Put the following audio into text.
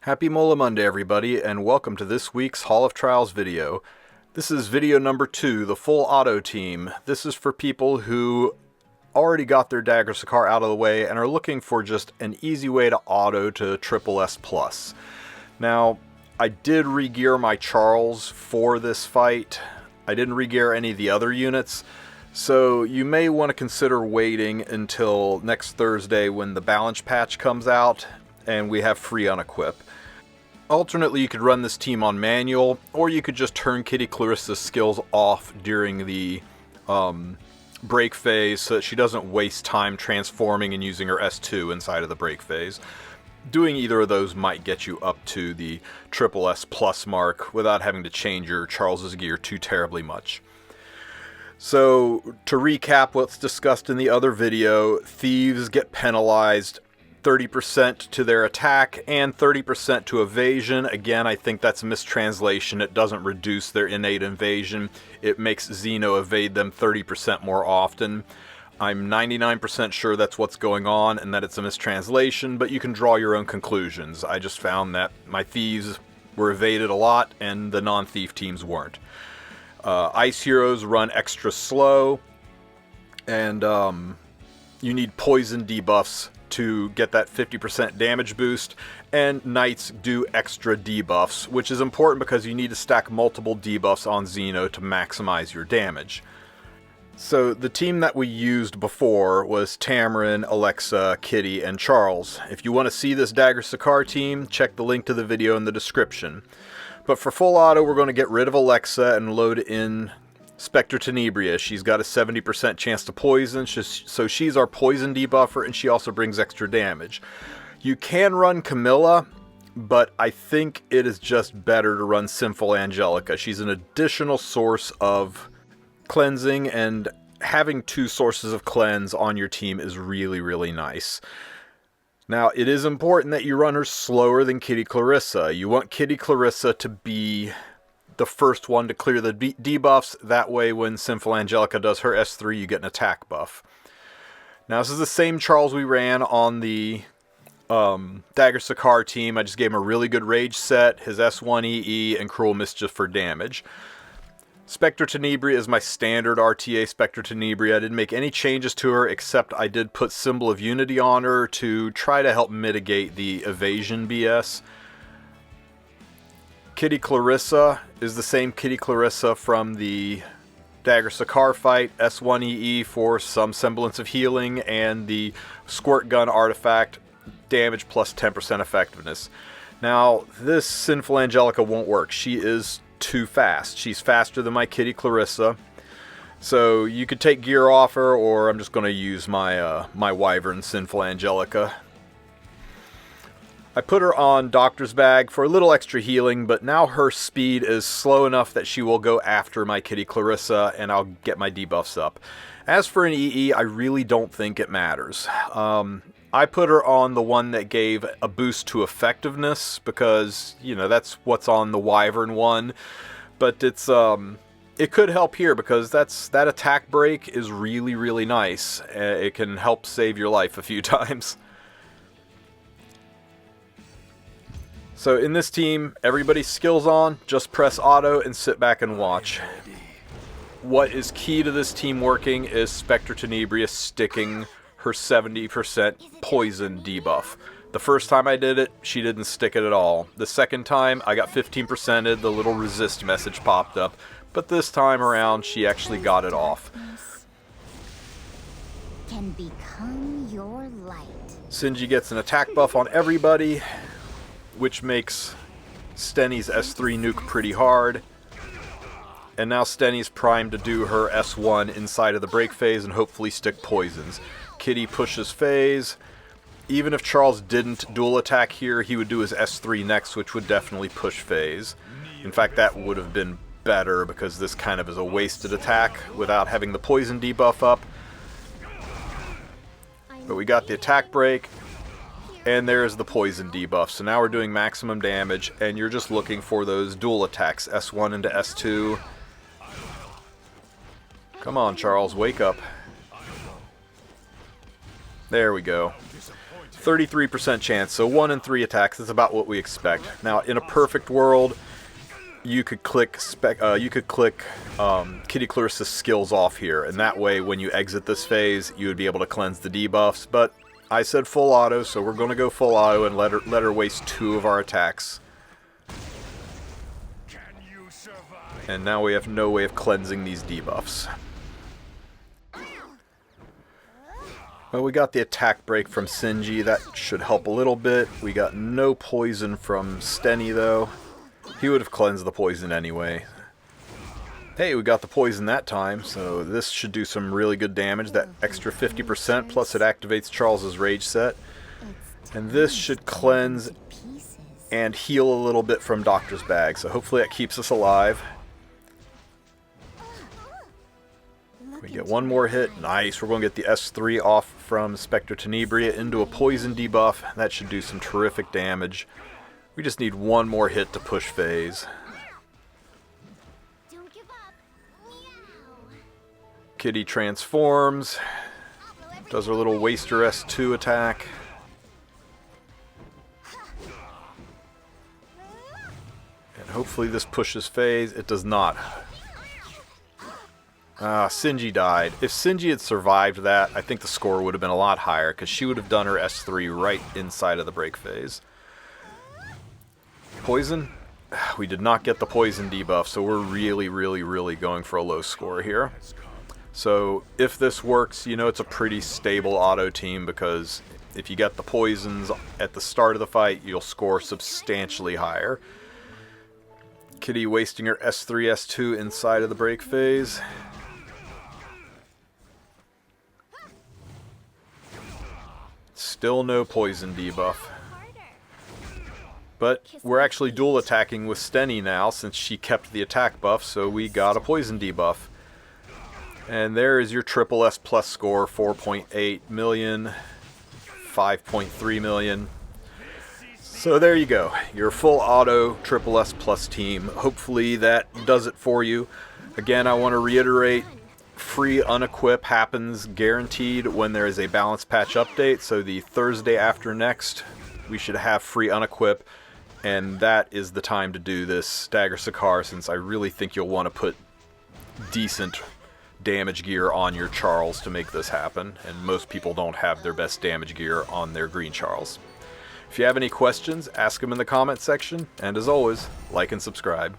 Happy Mola Monday, everybody, and welcome to this week's Hall of Trials video. This is video number 2, the full auto team. This is for people who already got their Dagger Sakar out of the way and are looking for just an easy way to auto to SSS+. Now, I did re-gear my Charles for this fight. I didn't re-gear any of the other units, so you may want to consider waiting until next Thursday when the balance patch comes out and we have free unequip. Alternately, you could run this team on manual, or you could just turn Kitty Clarissa's skills off during the break phase so that she doesn't waste time transforming and using her S2 inside of the break phase. Doing either of those might get you up to the SSS+ mark without having to change your Charles's gear too terribly much. So, to recap what's discussed in the other video, thieves get penalized 30% to their attack and 30% to evasion. Again, I think that's a mistranslation. It doesn't reduce their innate evasion. It makes ZENO evade them 30% more often. I'm 99% sure that's what's going on and that it's a mistranslation, but you can draw your own conclusions. I just found that my thieves were evaded a lot and the non-thief teams weren't. Ice heroes run extra slow, and you need poison debuffs to get that 50% damage boost, and knights do extra debuffs, which is important because you need to stack multiple debuffs on ZENO to maximize your damage. So the team that we used before was Tamarin, Alexa, Kitty, and Charles. If you want to see this Dagger Sakar team, check the link to the video in the description. But for full auto, we're going to get rid of Alexa and load in Spectre Tenebria. She's got a 70% chance to poison, so she's our poison debuffer, and she also brings extra damage. You can run Camilla, but I think it is just better to run Sinful Angelica. She's an additional source of cleansing, and having 2 sources of cleanse on your team is really, really nice. Now, it is important that you run her slower than Kitty Clarissa. You want Kitty Clarissa to be the first one to clear the debuffs. That way, when Sinful Angelica does her S3, you get an attack buff. Now, this is the same Charles we ran on the Dagger Sakar team. I just gave him a really good rage set, his S1 EE, and Cruel Mischief for damage. Spectre Tenebria is my standard RTA Spectre Tenebria. I didn't make any changes to her, except I did put Symbol of Unity on her to try to help mitigate the evasion BS. Kitty Clarissa is the same Kitty Clarissa from the Dagger Sakar fight, S1 EE for some semblance of healing, and the Squirt Gun artifact, damage plus 10% effectiveness. Now, this Sinful Angelica won't work. She is too fast. She's faster than my Kitty Clarissa. So you could take gear off her, or I'm just going to use my my Wyvern Sinful Angelica. I put her on Doctor's Bag for a little extra healing, but now her speed is slow enough that she will go after my Kitty Clarissa, and I'll get my debuffs up. As for an EE, I really don't think it matters. I put her on the one that gave a boost to effectiveness because, you know, that's what's on the Wyvern one. But it's it could help here because that attack break is really, really nice. It can help save your life a few times. So in this team, everybody's skills on, just press auto and sit back and watch. What is key to this team working is Spectre Tenebria sticking her 70% poison debuff. The first time I did it, she didn't stick it at all. The second time, I got 15%ed, the little resist message popped up. But this time around, she actually got it off. Can become your light. Sinji gets an attack buff on everybody, which makes Stenny's S3 nuke pretty hard. And now Stenny's primed to do her S1 inside of the break phase and hopefully stick poisons. Kitty pushes phase. Even if Charles didn't dual attack here, he would do his S3 next, which would definitely push phase. In fact, that would have been better because this kind of is a wasted attack without having the poison debuff up. But we got the attack break, and there's the poison debuff. So now we're doing maximum damage, and you're just looking for those dual attacks, S1 into S2. Come on, Charles, wake up. There we go. 33% chance, so 1 in 3 attacks is about what we expect. Now, in a perfect world, you could click Kitty Clarissa's skills off here, and that way when you exit this phase, you would be able to cleanse the debuffs, but I said full auto, so we're going to go full auto and let her waste 2 of our attacks. And now we have no way of cleansing these debuffs. Well, we got the attack break from Sinji. That should help a little bit. We got no poison from Steny, though. He would have cleansed the poison anyway. Hey, we got the poison that time, so this should do some really good damage. That extra 50%, plus it activates Charles's rage set. And this should cleanse and heal a little bit from Doctor's Bag, so hopefully that keeps us alive. We get one more hit. Nice. We're going to get the S3 off from Spectre Tenebria into a poison debuff. That should do some terrific damage. We just need one more hit to push phase. Kitty transforms. Does her little Waster S2 attack. And hopefully this pushes phase. It does not. Sinji died. If Sinji had survived that, I think the score would have been a lot higher, because she would have done her S3 right inside of the break phase. Poison? We did not get the poison debuff, so we're really going for a low score here. So if this works, you know it's a pretty stable auto team, because if you get the poisons at the start of the fight, you'll score substantially higher. Kitty wasting her S3, S2 inside of the break phase. Still no poison debuff. But we're actually dual attacking with Steny now, since she kept the attack buff, so we got a poison debuff. And there is your triple S plus score, 4.8 million, 5.3 million. So there you go, your full auto triple S plus team. Hopefully that does it for you. Again, I want to reiterate, free unequip happens guaranteed when there is a balance patch update, so the Thursday after next we should have free unequip, and that is the time to do this Dagger Sakaar, since I really think you'll want to put decent damage gear on your Charles to make this happen, and most people don't have their best damage gear on their green Charles. If you have any questions, ask them in the comment section, and as always, like and subscribe.